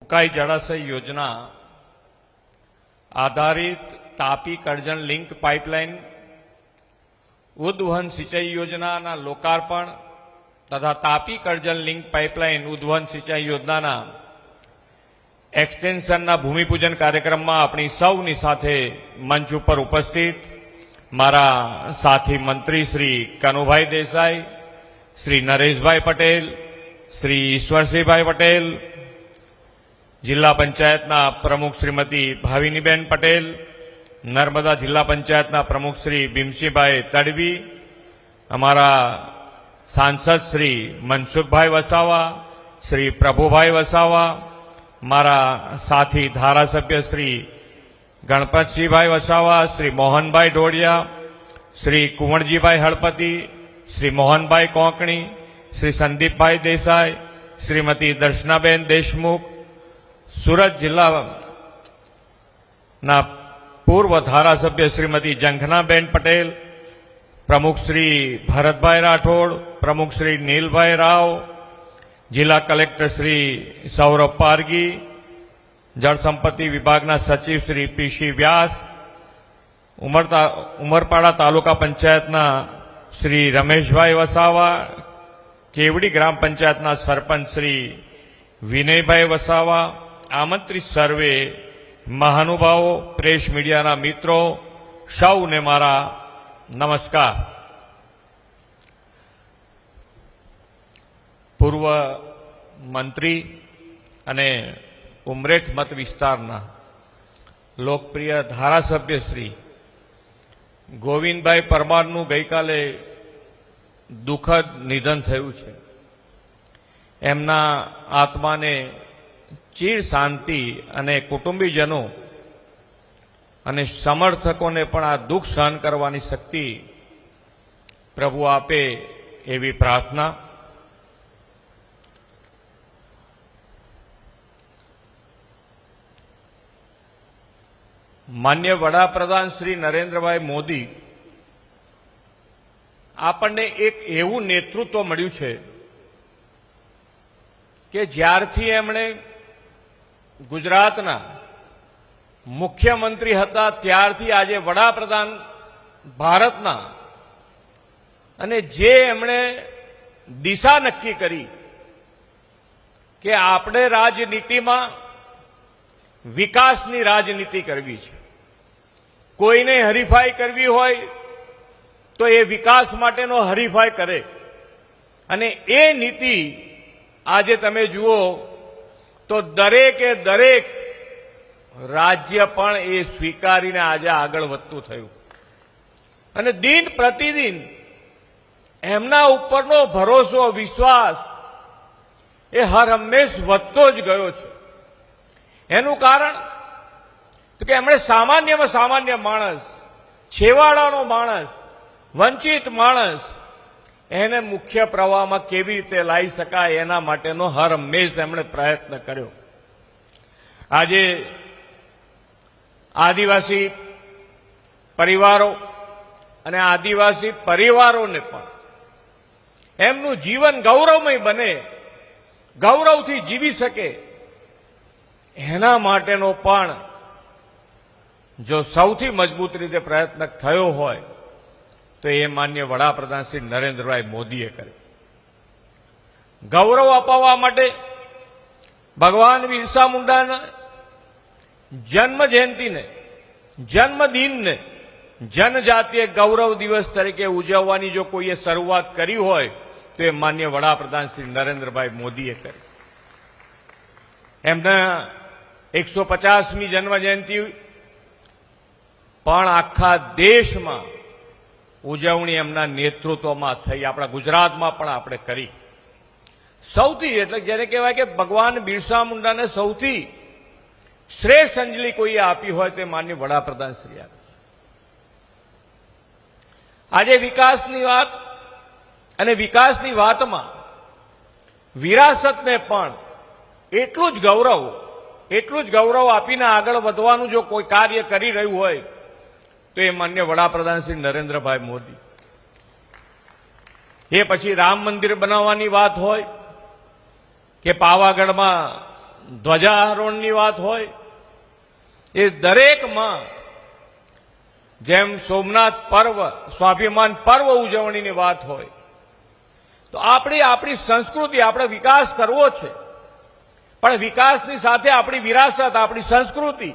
ઉકાઈ જળાશય યોજના આધારિત તાપી કરજણ લિંક પાઇપલાઇન ઉદ્વહન સિંચાઈ યોજનાના લોકાર્પણ તથા તાપી કરજણ લિંક પાઇપલાઇન ઉદ્વહન સિંચાઈ યોજનાના એક્સટેન્શનના ભૂમિપૂજન કાર્યક્રમમાં આપણી સૌની સાથે મંચ ઉપર ઉપસ્થિત મારા સાથી મંત્રી શ્રી કનુભાઈ દેસાઈ, શ્રી નરેશભાઈ પટેલ, શ્રી ઈશ્વરસિંહભાઈ પટેલ, જિલ્લા પંચાયતના પ્રમુખ શ્રીમતી ભાવિનીબેન પટેલ, નર્મદા જિલ્લા પંચાયતના પ્રમુખ શ્રી ભીમસિંહભાઈ તડવી, અમારા સાંસદ શ્રી મનસુખભાઈ વસાવા, શ્રી પ્રભુભાઈ વસાવા, મારા સાથી ધારાસભ્ય શ્રી ગણપતસિંહભાઈ વસાવા, શ્રી મોહનભાઈ ઢોડિયા, શ્રી કુંવરજીભાઈ હળપતિ, શ્રી મોહનભાઈ કોંકણી, શ્રી સંદીપભાઈ દેસાઈ, શ્રીમતી દર્શનાબેન દેશમુખ, સુરત જિલ્લાના પૂર્વ ધારાસભ્ય શ્રીમતી જંખનાબેન પટેલ, પ્રમુખ શ્રી ભરતભાઈ રાઠોડ, પ્રમુખ શ્રી નીલભાઈ રાવ, જિલ્લા કલેક્ટર શ્રી સૌરભ પારગી, જળસંપત્તિ વિભાગના સચિવ શ્રી પીસી વ્યાસ, ઉમરપાડા તાલુકા પંચાયતના શ્રી રમેશભાઈ વસાવા, કેવડી ગ્રામ પંચાયતના સરપંચ શ્રી વિનયભાઈ વસાવા, આમંત્રિત સર્વે મહાનુભાવો, પ્રેસ મીડિયાના મિત્રો, સૌને મારા નમસ્કાર. પૂર્વ મંત્રી અને ઉમરેઠ મત વિસ્તારના લોકપ્રિય ધારાસભ્ય શ્રી ગોવિંદભાઈ પરમારનું ગઈકાલે દુઃખદ નિધન થયું છે. એમના આત્માને ચીર શાંતિ અને કુટુંબીજનો અને સમર્થકોને પણ આ દુઃખ સહન કરવાની શક્તિ પ્રભુ આપે એવી પ્રાર્થના. માન્ય વડાપ્રધાન શ્રી નરેન્દ્રભાઈ મોદી આપણને એક એવું નેતૃત્વ મળ્યું છે કે જ્યારથી એમણે ગુજરાતના મુખ્યમંત્રી હતા ત્યારથી આજે વડાપ્રધાન ભારતના, અને જે એમણે દિશા નક્કી કરી કે આપણે રાજનીતિમાં વિકાસની રાજનીતિ કરવી છે, કોઈને હરીફાઈ કરવી હોય તો એ વિકાસ માટેનો હરીફાઈ કરે, અને એ નીતિ આજે તમે જુઓ તો દરેકે દરેક રાજ્ય પણ એ સ્વીકારીને આજે આગળ વધતું થયું, અને દિન પ્રતિદિન એમના ઉપરનો ભરોસો, વિશ્વાસ એ હર હંમેશ વધતો જ ગયો છે. એનું કારણ તો કે એમણે સામાન્યમાં સામાન્ય માણસ, છેવાડાનો માણસ, વંચિત માણસ એને મુખ્ય પ્રવાહમાં કેવી રીતે લાવી શકાય એના માટેનો હર હંમેશ એમણે પ્રયત્ન કર્યો. આજે આદિવાસી પરિવારો અને આદિવાસી પરિવારોને પણ એમનું જીવન ગૌરવમય બને, ગૌરવથી જીવી શકે, એના માટેનો પણ જો સૌથી મજબૂત રીતે પ્રયત્ન થયો હોય તો એ માન્ય વડાપ્રધાન શ્રી નરેન્દ્રભાઈ મોદીએ કર્યો. ગૌરવ અપાવવા માટે ભગવાન બિરસા મુંડાના જન્મ જયંતિને, જન્મદિનને જનજાતીય ગૌરવ દિવસ તરીકે ઉજવવાની જો કોઈએ શરૂઆત કરી હોય તો એ માન્ય વડાપ્રધાન શ્રી નરેન્દ્રભાઈ મોદીએ કરી. એમના 150મી જન્મ જયંતિ પણ આખા દેશમાં ઉજવણી એમના નેતૃત્વમાં થઈ, આપણા ગુજરાતમાં પણ આપણે કરી. સૌથી એટલે જેને કહેવાય કે ભગવાન બિરસા મુંડાને સૌથી શ્રેષ્ઠ અંજલિ કોઈએ આપી હોય તે માન્ય વડાપ્રધાન શ્રી આપે. આજે વિકાસની વાત અને વિકાસની વાતમાં વિરાસતને પણ એટલું જ ગૌરવ આપીને આગળ વધવાનું જો કોઈ કાર્ય કરી રહ્યું હોય તો એ માન્ય વડાપ્રધાન શ્રી નરેન્દ્રભાઈ મોદી. એ પછી રામ મંદિર બનાવવાની વાત હોય કે પાવાગઢમાં ધ્વજારોહણની વાત હોય, એ દરેકમાં જેમ સોમનાથ પર્વ, સ્વાભિમાન પર્વ ઉજવણીની વાત હોય, તો આપણી સંસ્કૃતિ, આપણે વિકાસ કરવો છે, પણ વિકાસની સાથે આપણી વિરાસત, આપણી સંસ્કૃતિ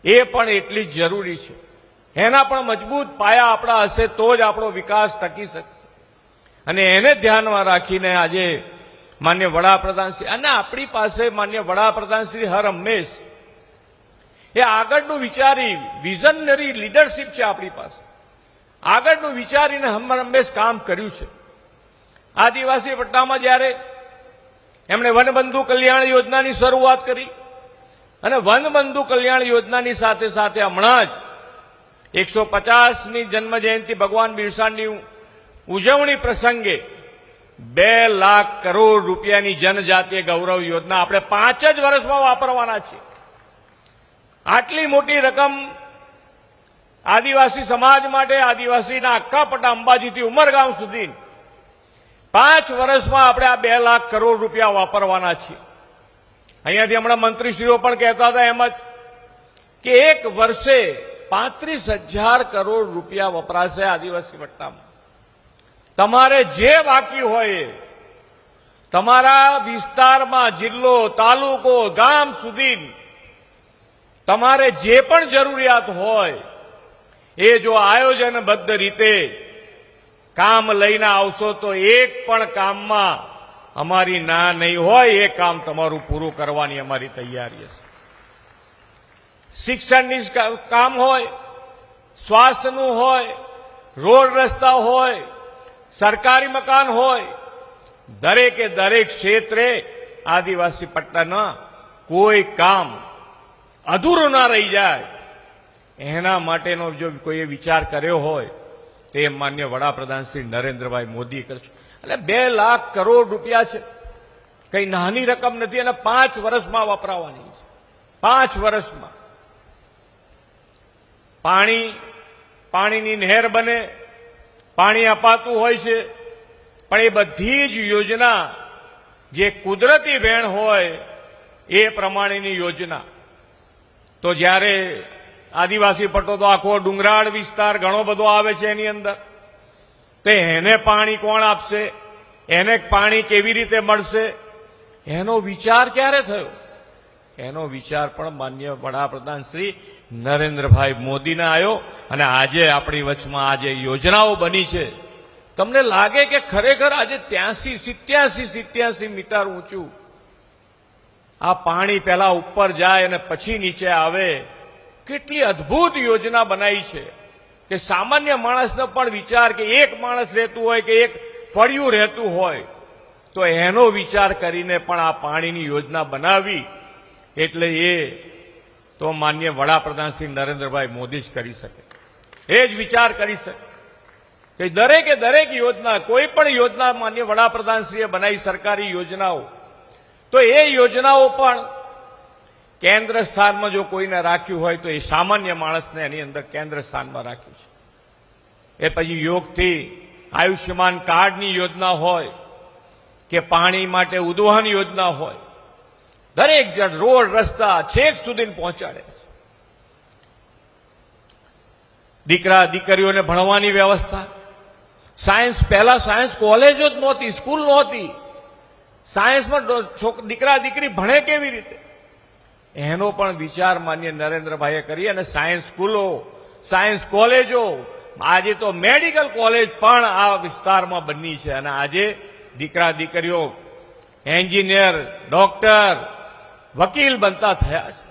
એ પણ એટલી જ જરૂરી છે. એના પણ મજબૂત પાયા આપણા હશે તો જ આપણો વિકાસ ટકી શકશે. અને એને ધ્યાનમાં રાખીને આજે માન્ય વડાપ્રધાનશ્રી અને આપણી પાસે માન્ય વડાપ્રધાનશ્રી હર હંમેશ એ આગળનું વિચારી, વિઝનરી લીડરશીપ છે આપણી પાસે, આગળનું વિચારીને હર હંમેશ કામ કર્યું છે. આદિવાસી પટ્ટામાં જ્યારે એમણે વનબંધુ કલ્યાણ યોજનાની શરૂઆત કરી અને વનબંધુ કલ્યાણ યોજનાની સાથે સાથે હમણાં જ 150મી જન્મજયંતિ ભગવાન બિરસાની ઉજવણી પ્રસંગે 2 લાખ કરોડ રૂપિયાની જનજાતીય ગૌરવ યોજના આપણે 5 જ વર્ષમાં વાપરવાના છીએ. આટલી મોટી રકમ આદિવાસી સમાજ માટે, આદિવાસીના આખા પટ્ટા અંબાજીથી ઉમરગામ સુધી 5 વર્ષમાં આપણે આ 2 લાખ કરોડ રૂપિયા વાપરવાના છીએ. અહીંયાથી હમણાં મંત્રીશ્રીઓ પણ કહેતા હતા એમ જ કે એક વર્ષે 35,000 કરોડ રૂપિયા વપરાશે આદિવાસી પટ્ટામાં. તમારે જે બાકી હોય એ તમારા વિસ્તારમાં, જિલ્લો, તાલુકો, ગામ સુધી તમારે જે પણ જરૂરિયાત હોય એ જો આયોજનબદ્ધ રીતે કામ લઈને આવશો તો એક પણ કામમાં અમારી ના નહીં હોય, એ કામ તમારું પૂરું કરવાની અમારી તૈયારી હશે. શિક્ષણની કામ હોય, સ્વાસ્થ્યનું હોય, રોડ રસ્તા હોય, સરકારી મકાન હોય, દરેકે દરેક ક્ષેત્રે આદિવાસી પટ્ટાના કોઈ કામ અધૂરું ના રહી જાય એના માટેનો જો કોઈએ વિચાર કર્યો હોય તે માન્ય વડાપ્રધાન શ્રી નરેન્દ્રભાઈ મોદી કરશે. એટલે 2 લાખ કરોડ રૂપિયા છે, કઈ નાની રકમ નથી અને 5 વર્ષમાં વપરાવાની છે. 5 વર્ષમાં પાણીની નહેર બને, પાણી અપાતું હોય છે, પણ એ બધી જ યોજના જે કુદરતી વહેણ હોય એ પ્રમાણેની યોજના. તો જ્યારે આદિવાસી પટ્ટો તો આખો ડુંગરાળ વિસ્તાર ઘણો બધો આવે છે એની અંદર, તો એને પાણી કોણ આપશે, એને પાણી કેવી રીતે મળશે, એનો વિચાર ક્યારે થયો? એનો વિચાર પણ માન્ય વડાપ્રધાન શ્રી નરેન્દ્રભાઈ મોદીને આવ્યો. અને આજે આપણી વચમાં આજે યોજનાઓ બની છે. તમને લાગે કે ખરેખર આજે 87 મીટર ઊંચું આ પાણી પહેલા ઉપર જાય અને પછી નીચે આવે, કેટલી અદ્ભુત યોજના બનાવી છે કે સામાન્ય માણસનો પણ વિચાર કે એક માણસ રહેતું હોય કે એક ફળિયું રહેતું હોય તો એનો વિચાર કરીને પણ આ પાણીની યોજના બનાવી. એટલે એ તો માન્ય વડાપ્રધાન શ્રી નરેન્દ્રભાઈ મોદી જ કરી શકે, એ જ વિચાર કરી શકે કે દરેકે દરેક યોજના, કોઈ પણ યોજના માન્ય વડાપ્રધાનશ્રીએ બનાવી, સરકારી યોજનાઓ, તો એ યોજનાઓ પણ કેન્દ્ર સ્થાનમાં જો કોઈને રાખ્યું હોય તો એ સામાન્ય માણસને એની અંદર કેન્દ્ર સ્થાનમાં રાખ્યું છે. એ પછી યોગથી આયુષ્યમાન કાર્ડની યોજના હોય કે પાણી માટે ઉદ્વહન યોજના હોય, દરેક જણ રોડ રસ્તા છેક સુધી પહોંચાડે છે. દીકરા દીકરીઓને ભણવાની વ્યવસ્થા, સાયન્સ, પહેલા સાયન્સ કોલેજો જ નહોતી, સ્કૂલ નહોતી, સાયન્સમાં દીકરા દીકરી ભણે કેવી રીતે, એનો પણ વિચાર માન્ય નરેન્દ્રભાઈએ કરી અને સાયન્સ સ્કૂલો, સાયન્સ કોલેજો, આજે તો મેડિકલ કોલેજ પણ આ વિસ્તારમાં બની છે. અને આજે દીકરા દીકરીઓ એન્જિનિયર, ડોક્ટર, વકીલ બનતા થયા છે.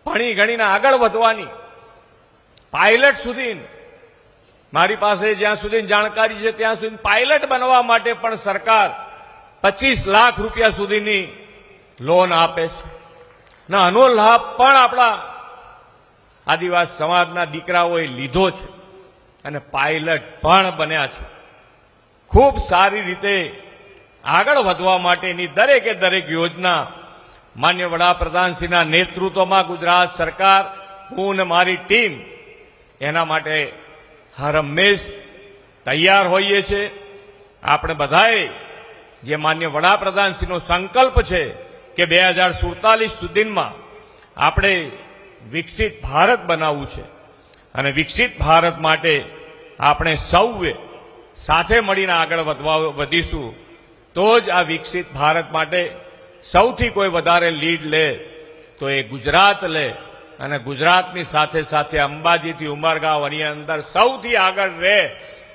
ભણી ગણીને આગળ વધવાની, પાયલટ સુધી, મારી પાસે જ્યાં સુધી જાણકારી છે ત્યાં સુધી પાયલટ બનવા માટે પણ સરકાર 25 લાખ રૂપિયા સુધીની લોન આપે છે. ના આનો લાભ પણ આપણા આદિવાસી સમાજના દીકરાઓએ લીધો છે અને પાયલટ પણ બન્યા છે. ખૂબ સારી રીતે આગળ વધવા માટેની દરેકે દરેક યોજના માન્ય વડાપ્રધાનશ્રીના નેતૃત્વમાં ગુજરાત સરકાર, હું અને મારી ટીમ એના માટે હર હંમેશ તૈયાર હોઈએ છીએ. આપણે બધાએ જે માન્ય વડાપ્રધાનશ્રીનો સંકલ્પ છે કે 2047 સુધીમાં આપણે વિકસિત ભારત બનાવવું છે અને વિકસિત ભારત માટે આપણે સૌએ સાથે મળીને આગળ વધીશું તો જ આ વિકસિત ભારત માટે સૌથી કોઈ વધારે લીડ લે તો એ ગુજરાત લે અને ગુજરાતની સાથે સાથે અંબાજીથી ઉમરગાંવ એની અંદર સૌથી આગળ રહે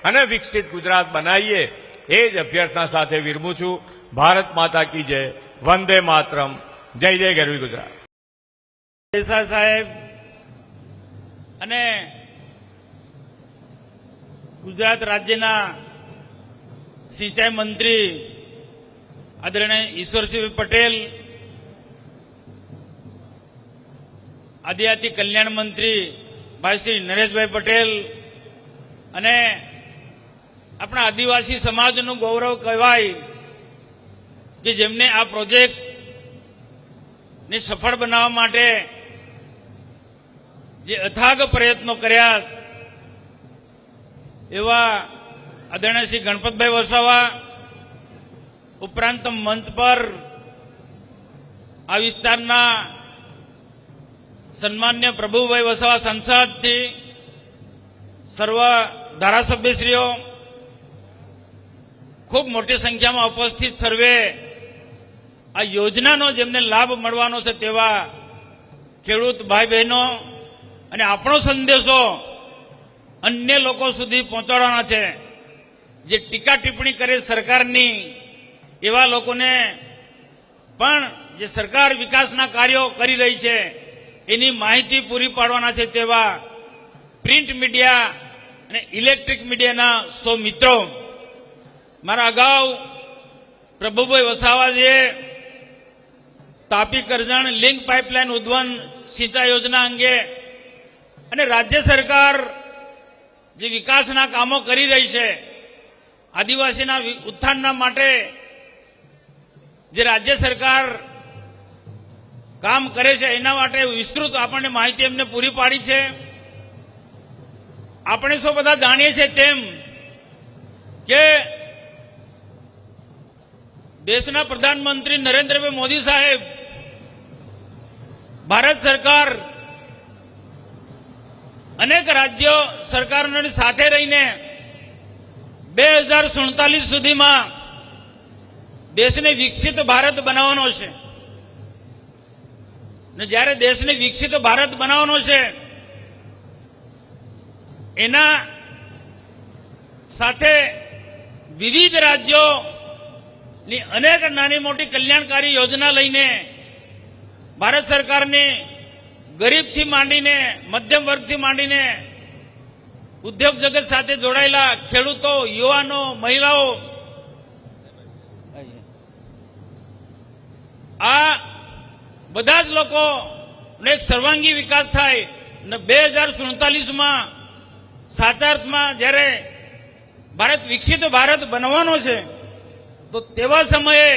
અને વિકસિત ગુજરાત બનાવીએ એ જ અભ્યર્થના સાથે વિરમું છું. ભારત માતા કી જય, વંદે માતરમ, જય જય ગરવી ગુજરાત. દેસાઈ સાહેબ અને ગુજરાત રાજ્યના સિંચાઈ મંત્રી આદરણીય ઈશ્વરસિંહ પટેલ, આદિજાતિ કલ્યાણ મંત્રી ભાઈ શ્રી નરેશભાઈ પટેલ અને આપણા આદિવાસી સમાજનું ગૌરવ કહેવાય કે જેમને આ પ્રોજેક્ટ ને સફળ બનાવવા માટે જે અથાગ પ્રયત્નો કર્યા એવા આદરણીય શ્રી ગણપતભાઈ વસાવા, ઉપરાંત મંચ પર આ વિસ્તારના સન્માન્ય પ્રભુભાઈ વસાવા સંસદથી સર્વ ધારાસભ્યશ્રીઓ, ખૂબ મોટી સંખ્યામાં ઉપસ્થિત સર્વે આ યોજનાનો જેમને લાભ મળવાનો છે તેવા ખેડૂત ભાઈ બહેનો અને આપણો સંદેશો અન્ય લોકો સુધી પહોંચાડવાના છે. જે ટીકા ટિપ્પણી કરે સરકારની એવા લોકોને પણ જે સરકાર વિકાસના કાર્યો કરી રહી છે એની માહિતી પૂરી પાડવાના છે તેવા પ્રિન્ટ મીડિયા અને ઇલેક્ટ્રિક મીડિયાના સૌ મિત્રો, મારા અગાઉ પ્રભુભાઈ વસાવાજીએ તાપી કરજણ લિંક પાઇપલાઇન ઉદ્વહન સિંચાઈ યોજના અંગે અને રાજ્ય સરકાર જે વિકાસના કામો કરી રહી છે, આદિવાસીના ઉત્થાનના માટે જે રાજ્ય સરકાર કામ કરે છે એના માટે વિસ્તૃત આપણને માહિતી એમને પૂરી પાડી છે. આપણે સૌ બધા જાણીએ છીએ તેમ કે દેશના પ્રધાનમંત્રી નરેન્દ્રભાઈ મોદી સાહેબ ભારત સરકાર અનેક રાજ્યો સરકારોની સાથે રહીને 2047 સુધીમાં દેશને વિકસિત ભારત બનાવવાનો છે. ને જ્યારે દેશને વિકસિત ભારત બનાવવાનો છે એના સાથે વિવિધ રાજ્યોની અનેક નાની મોટી કલ્યાણકારી યોજના લઈને ભારત સરકારની ગરીબથી માંડીને મધ્યમ વર્ગથી માંડીને ઉદ્યોગ જગત સાથે જોડાયેલા ખેડૂતો, યુવાનો, મહિલાઓ, આ બધા જ લોકોનો એક સર્વાંગી વિકાસ થાય ને 2047માં સાચા અર્થમાં જ્યારે ભારત વિકસિત ભારત બનવાનો છે તો તેવા સમયે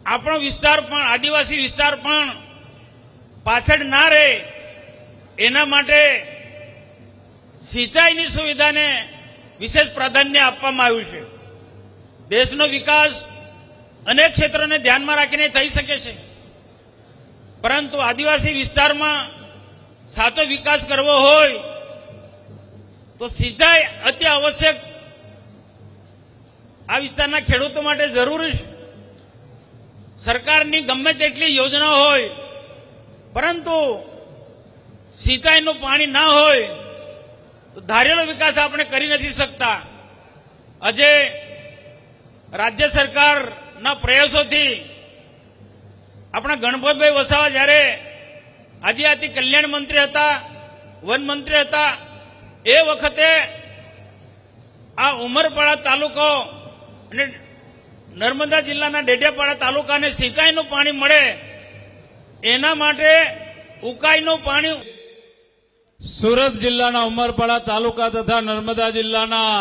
આપણો વિસ્તાર પણ, આદિવાસી વિસ્તાર પણ પાછળ ના રહે એના માટે સિંચાઈની સુવિધાને વિશેષ પ્રાધાન્ય આપવામાં આવ્યું છે. દેશનો વિકાસ અનેક ક્ષેત્રોને ધ્યાનમાં રાખીને થઈ શકે છે, પરંતુ આદિવાસી વિસ્તારમાં સાચો વિકાસ કરવો હોય તો સિંચાઈ અતિ આવશ્યક આ વિસ્તારના ખેડૂતો માટે જરૂરી છે. સરકારની ગમે તેટલી યોજના હોય પરંતુ સિંચાઈનું પાણી ના હોય તો ધારેલો વિકાસ આપણે કરી નથી શકતા. આજે રાજ્ય સરકારના પ્રયાસોથી આપણા ગણપતભાઈ વસાવા જ્યારે આદિજાતિ કલ્યાણ મંત્રી હતા, વન મંત્રી હતા, એ વખતે આ ઉમરપાડા તાલુકો અને નર્મદા જિલ્લાના ડેડિયાપાડા તાલુકાને સિંચાઈનું પાણી મળે એના માટે ઉકાઈનું પાણી સુરત જિલ્લાના ઉમરપાડા તાલુકા તથા નર્મદા જિલ્લાના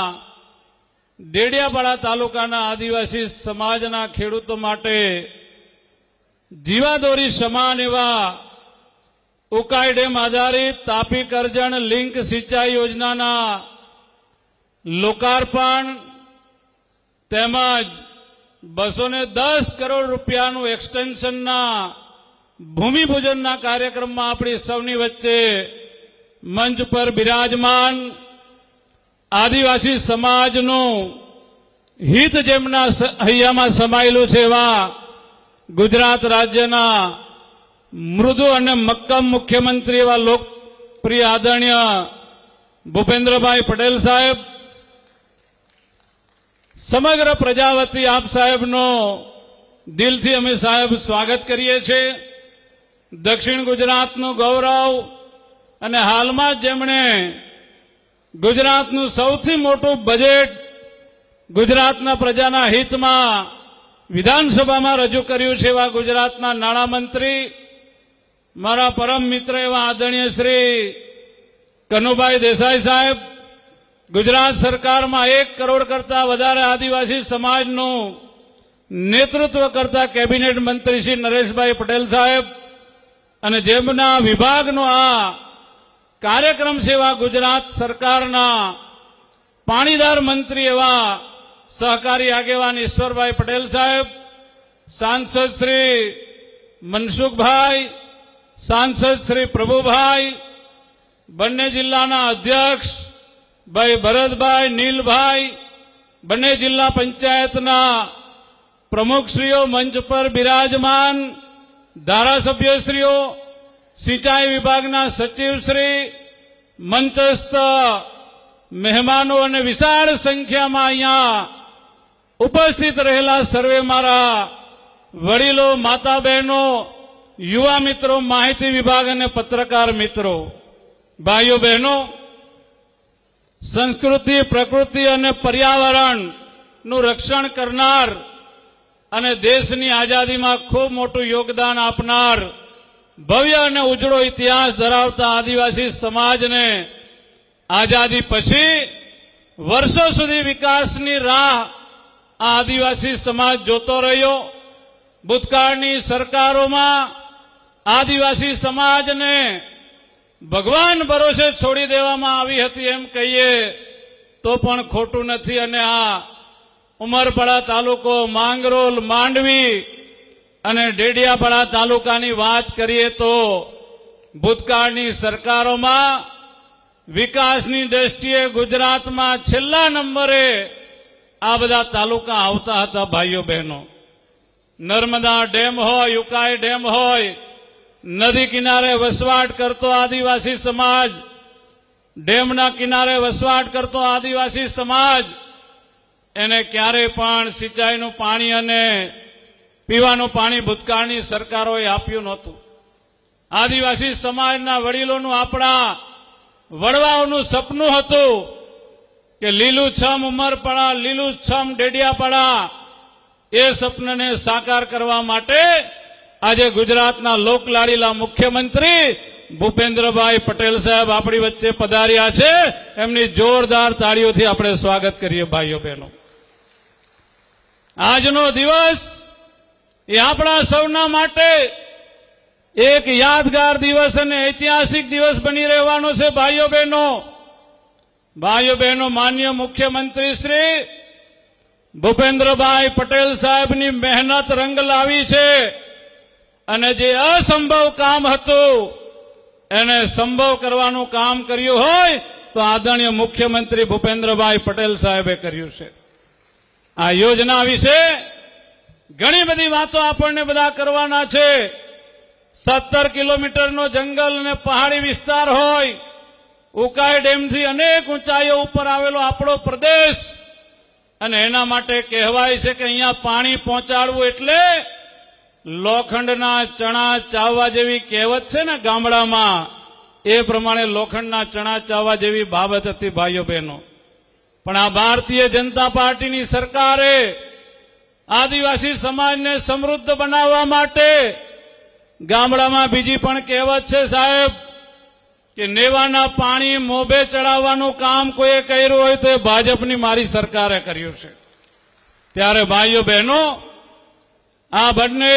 ડેડિયાપાડા તાલુકાના આદિવાસી સમાજના ખેડૂતો માટે જીવાદોરી સમાન એવા ઉકાઈ ડેમ આધારિત તાપી કરજણ લિંક સિંચાઈ યોજનાના લોકાર્પણ તેમજ 210 કરોડ રૂપિયાનું એક્સટેન્શનના ભૂમિપૂજનના કાર્યક્રમમાં આપણી સૌની વચ્ચે મંચ પર બિરાજમાન આદિવાસી સમાજનું હિત જેમના હૈયામાં સમાયેલું છે એવા ગુજરાત રાજ્યના મૃદુ અને મક્કમ મુખ્યમંત્રી એવા લોકપ્રિય આદરણીય ભૂપેન્દ્રભાઈ પટેલ સાહેબ, સમગ્ર પ્રજા વતી આપ સાહેબનો દિલથી અમે સાહેબ સ્વાગત કરીએ છીએ. દક્ષિણ ગુજરાતનું ગૌરવ અને હાલમાં જ જેમણે ગુજરાતનું સૌથી મોટું બજેટ ગુજરાતના પ્રજાના હિતમાં વિધાનસભામાં રજૂ કર્યું છે એવા ગુજરાતના નાણામંત્રી, મારા પરમ મિત્ર એવા આદરણીય શ્રી કનુભાઈ દેસાઈ સાહેબ, ગુજરાત સરકારમાં 1 કરોડ કરતા વધારે આદિવાસી સમાજનું નેતૃત્વ કરતા કેબિનેટ મંત્રી શ્રી નરેશભાઈ પટેલ સાહેબ, અને જેમના વિભાગનો આ કાર્યક્રમ છે એવા ગુજરાત સરકારના પાણીદાર મંત્રી એવા સહકારી આગેવાન ઈશ્વરભાઈ પટેલ સાહેબ, સાંસદ શ્રી મનસુખભાઈ, સાંસદ શ્રી પ્રભુભાઈ, બંને જિલ્લાના અધ્યક્ષ ભાઈ ભરતભાઈ, નીલભાઈ, બંને જિલ્લા પંચાયતના પ્રમુખશ્રીઓ મંચ પર બિરાજમાન, ધારાસભ્યશ્રીઓ, સિંચાઈ વિભાગના સચિવશ્રી, મંચસ્થ મહેમાનો અને વિશાળ સંખ્યામાં અહીંયા ઉપસ્થિત રહેલા સર્વે મારા વડીલો, માતા બહેનો, યુવા મિત્રો, માહિતી વિભાગ અને પત્રકાર મિત્રો, ભાઈઓ બહેનો, સંસ્કૃતિ, પ્રકૃતિ અને પર્યાવરણનું રક્ષણ કરનાર અને દેશની આઝાદીમાં ખૂબ મોટું યોગદાન આપનાર ભવ્ય અને ઉજળો ઇતિહાસ ધરાવતા આદિવાસી સમાજને આઝાદી પછી વર્ષો સુધી વિકાસની રાહ આ આદિવાસી સમાજ જોતો રહ્યો. ભૂતકાળની સરકારોમાં આદિવાસી સમાજને ભગવાન ભરોસે છોડી દેવામાં આવી હતી એમ કહીએ તો પણ ખોટું નથી. અને આ ઉમરપાડા તાલુકો, માંગરોળ, માંડવી અને ડેડિયાપાડા તાલુકાની વાત કરીએ તો ભૂતકાળની સરકારોમાં વિકાસની દ્રષ્ટિએ ગુજરાતમાં છેલ્લા નંબરે આ બધા તાલુકા આવતા હતા. ભાઈઓ બહેનો, નર્મદા ડેમ હોય, ઉકાઈ ડેમ હોય, નદી કિનારે વસવાટ કરતો આદિવાસી સમાજ, ડેમના કિનારે વસવાટ કરતો આદિવાસી સમાજ, એને ક્યારેય પણ સિંચાઈનું પાણી અને પીવાનું પાણી ભૂતકાળની સરકારોએ આપ્યું નહોતું. આદિવાસી સમાજના વડીલોનું, આપણા વડવાઓનું સપનું હતું કે લીલુંછમ ઉમરપાડા, લીલુંછમ ડેડિયાપાડા, એ સપનને સાકાર કરવા માટે આજે ગુજરાતના લોકલાડીલા મુખ્યમંત્રી ભૂપેન્દ્રભાઈ પટેલ સાહેબ આપણી વચ્ચે પધાર્યા છે. એમની જોરદાર તાળીઓથી આપણે સ્વાગત કરીએ. ભાઈઓ બહેનો, આજનો દિવસ એ આપણા સૌના માટે એક યાદગાર દિવસ અને ઐતિહાસિક દિવસ બની રહેવાનો છે. ભાઈઓ બહેનો, માનનીય મુખ્યમંત્રી શ્રી ભૂપેન્દ્રભાઈ પટેલ સાહેબની મહેનત રંગ લાવી છે અને જે અસંભવ કામ હતું એને સંભવ કરવાનું કામ કર્યું હોય તો આદરણીય મુખ્યમંત્રી ભૂપેન્દ્રભાઈ પટેલ સાહેબે કર્યું છે. આ યોજના વિશે ઘણી બધી વાતો આપણને બધા કરવાના છે. 17 કિલોમીટરનો જંગલ અને પહાડી વિસ્તાર હોય, ઉકાઈ ડેમથી અનેક ઊંચાઈઓ ઉપર આવેલો આપણો પ્રદેશ, અને એના માટે કહેવાય છે કે અહીંયા પાણી પહોંચાડવું એટલે લોખંડના ચણા ચાવવા જેવી કહેવત છે ને ગામડામાં, એ પ્રમાણે લોખંડના ચણા ચાવવા જેવી બાબત હતી. ભાઈઓ બહેનો, પણ આ ભારતીય જનતા પાર્ટીની સરકારે આદિવાસી સમાજને સમૃદ્ધ બનાવવા માટે ગામડામાં બીજી પણ કહેવત છે સાહેબ કે નેવાના પાણી મોભે ચડાવવાનું કામ કોઈએ કર્યું હોય તો એ ભાજપની મારી સરકારે કર્યું છે. ત્યારે ભાઈઓ બહેનો, આ બંને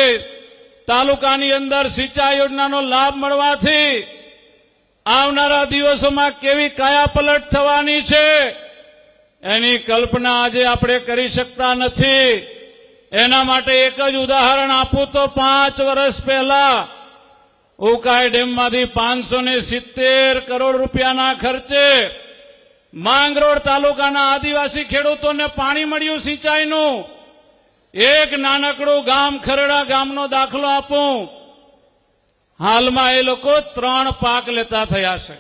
તાલુકાની અંદર સિંચાઈ યોજનાનો લાભ મળવાથી આવનારા દિવસોમાં કેવી કાયાપલટ થવાની છે એની કલ્પના આજે આપણે કરી શકતા નથી. એના માટે એક જ ઉદાહરણ આપું તો 5 વર્ષ પહેલા ઉકાઈ ડેમમાંથી 570 કરોડ રૂપિયાના ખર્ચે માંગરોળ તાલુકાના આદિવાસી ખેડૂતોને પાણી મળ્યું સિંચાઈનું. એક નાનકડું ગામ ખરડા ગામનો દાખલો આપું. હાલમાં એ લોકો 3 પાક લેતા થયા છે.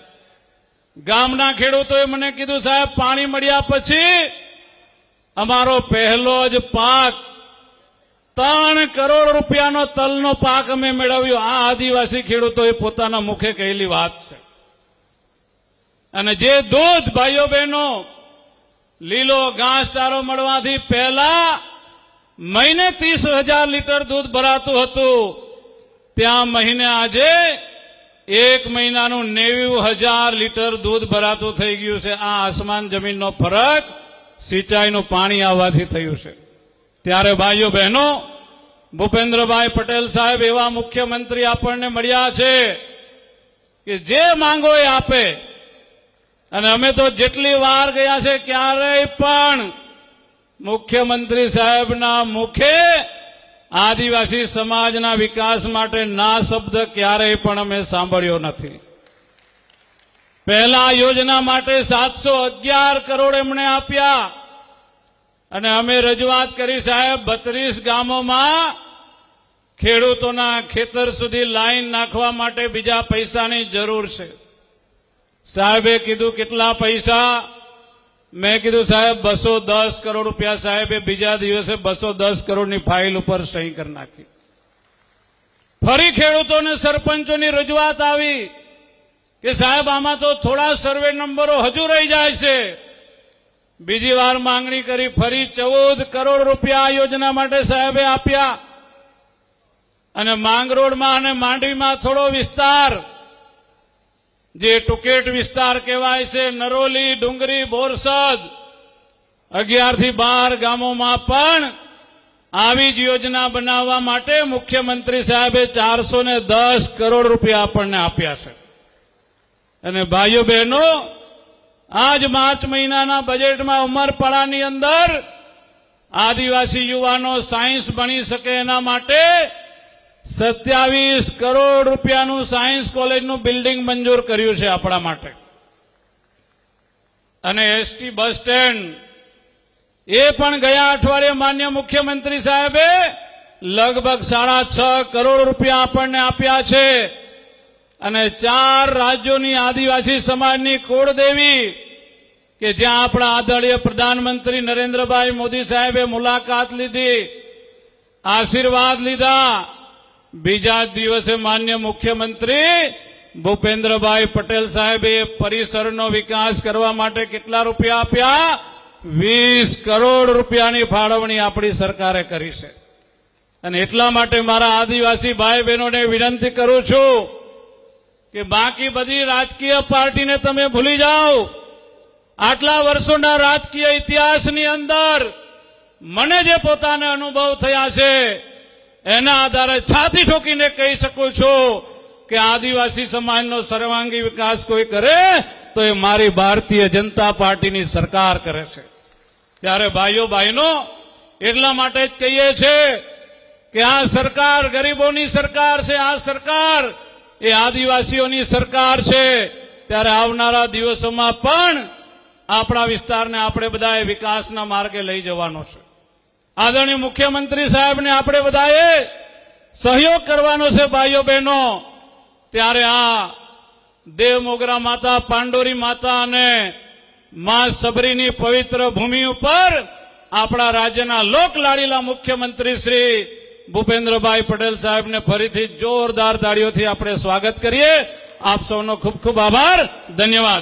ગામના ખેડૂતોએ મને કીધું, સાહેબ પાણી મળ્યા પછી અમારો પહેલો જ પાક 3 કરોડ રૂપિયાનો તલનો પાક અમે મેળવ્યો. આ આદિવાસી ખેડૂતોએ પોતાના મુખે કહેલી વાત છે. અને જે દૂધ ભાઈઓ બહેનો લીલો ઘાસચારો મળવાથી પહેલા મહિને 30,000 લીટર દૂધ ભરાતું હતું, ત્યાં મહિને આજે 1 મહિનાનું 90,000 લીટર દૂધ ભરાતું થઈ ગયું છે. આ આસમાન જમીનનો ફરક સિંચાઈનું પાણી આવવાથી થયું છે. ત્યારે ભાઈઓ બહેનો, ભૂપેન્દ્રભાઈ પટેલ સાહેબ એવા મુખ્યમંત્રી આપણને મળ્યા છે કે જે માંગો એ આપે. અને અમે તો જેટલી વાર ગયા છે ક્યારેય પણ મુખ્યમંત્રી સાહેબના મુખે આદિવાસી સમાજના વિકાસ માટે ના શબ્દ ક્યારેય પણ અમે સાંભળ્યો નથી. પહેલા યોજના માટે 711 કરોડ એમણે આપ્યા અને અમે રજૂઆત કરી, સાહેબ 32 ગામોમાં ખેડૂતોના ખેતર સુધી લાઈન નાખવા માટે બીજા પૈસાની જરૂર છે. સાહેબે કીધું કેટલા પૈસા? મેં કીધું સાહેબ 210 કરોડ રૂપિયા. સાહેબે બીજા દિવસે 210 કરોડની ફાઇલ ઉપર સહી કરી નાખી. ફરી ખેડૂતોને સરપંચોની રજૂઆત આવી કે સાહેબ આમાં તો થોડા સર્વે નંબરો હજુ રહી જાય છે. બીજી વાર માંગણી કરી, ફરી 14 કરોડ રૂપિયા આ યોજના માટે સાહેબે આપ્યા. અને માંગરોળમાં અને માંડવીમાં થોડો વિસ્તાર જે ટુકેટ વિસ્તાર કહેવાય છે, નરોલી, ડુંગરી, બોરસદ, 11 થી 12 ગામોમાં પણ આવી જ યોજના બનાવવા માટે મુખ્યમંત્રી સાહેબે 410 કરોડ રૂપિયા આપણને આપ્યા છે. અને ભાઈઓ બહેનો, આજ માર્ચ મહિનાના બજેટમાં ઉમરપાડાની અંદર આદિવાસી યુવાનો સાયન્સ ભણી શકે એના માટે 27 કરોડ રૂપિયાનું સાયન્સ કોલેજનું બિલ્ડિંગ મંજૂર કર્યું છે આપણા માટે. અને એસટી બસ સ્ટેન્ડ એ પણ ગયા અઠવાડિયે માન્ય મુખ્યમંત્રી સાહેબે લગભગ 6.5 કરોડ રૂપિયા આપણને આપ્યા છે. અને 4 રાજ્યોની આદિવાસી સમાજની કુળદેવી કે જ્યાં આપણા આદરણીય પ્રધાનમંત્રી નરેન્દ્રભાઈ મોદી સાહેબે મુલાકાત લીધી, આશીર્વાદ લીધા. બીજા દિવસે માન્ય મુખ્યમંત્રી ભૂપેન્દ્રભાઈ પટેલ સાહેબે પરિસરનો વિકાસ કરવા માટે કેટલા રૂપિયા આપ્યા? 20 કરોડ રૂપિયાની ફાળવણી આપણી સરકારે કરી છે. અને એટલા માટે મારા આદિવાસી ભાઈ બહેનોને વિનંતી કરું છું કે બાકી બધી રાજકીય પાર્ટીને તમે ભૂલી જાઓ. આટલા વર્ષોના રાજકીય ઇતિહાસની અંદર મને જે પોતાને અનુભવ થયા છે એના આધારે છાતી ઠોકીને કહી શકું છું કે આદિવાસી સમાજનો સર્વાંગી વિકાસ કોઈ કરે તો એ મારી ભારતીય જનતા પાર્ટીની સરકાર કરે છે. ત્યારે ભાઈઓ બહેનો, એટલા માટે જ કહીએ છીએ કે આ સરકાર ગરીબોની સરકાર છે. આ સરકાર એ આદિવાસીઓની સરકાર છે. ત્યારે આવનારા દિવસોમાં પણ આપણા વિસ્તારને આપણે બધાએ વિકાસના માર્ગે લઈ જવાનો છે. આદરણીય મુખ્યમંત્રી સાહેબને આપણે બધાએ સહયોગ કરવાનો છે ભાઈઓ બહેનો. ત્યારે આ દેવ મોગરા માતા, પાંડોરી માતા અને મા સબરીની પવિત્ર ભૂમિ ઉપર આપણા રાજ્યના લોકલાડીલા મુખ્યમંત્રી શ્રી ભૂપેન્દ્રભાઈ પટેલ સાહેબને ફરીથી જોરદાર તાળીઓથી આપણે સ્વાગત કરીએ. આપ સૌનો ખૂબ ખૂબ આભાર. ધન્યવાદ.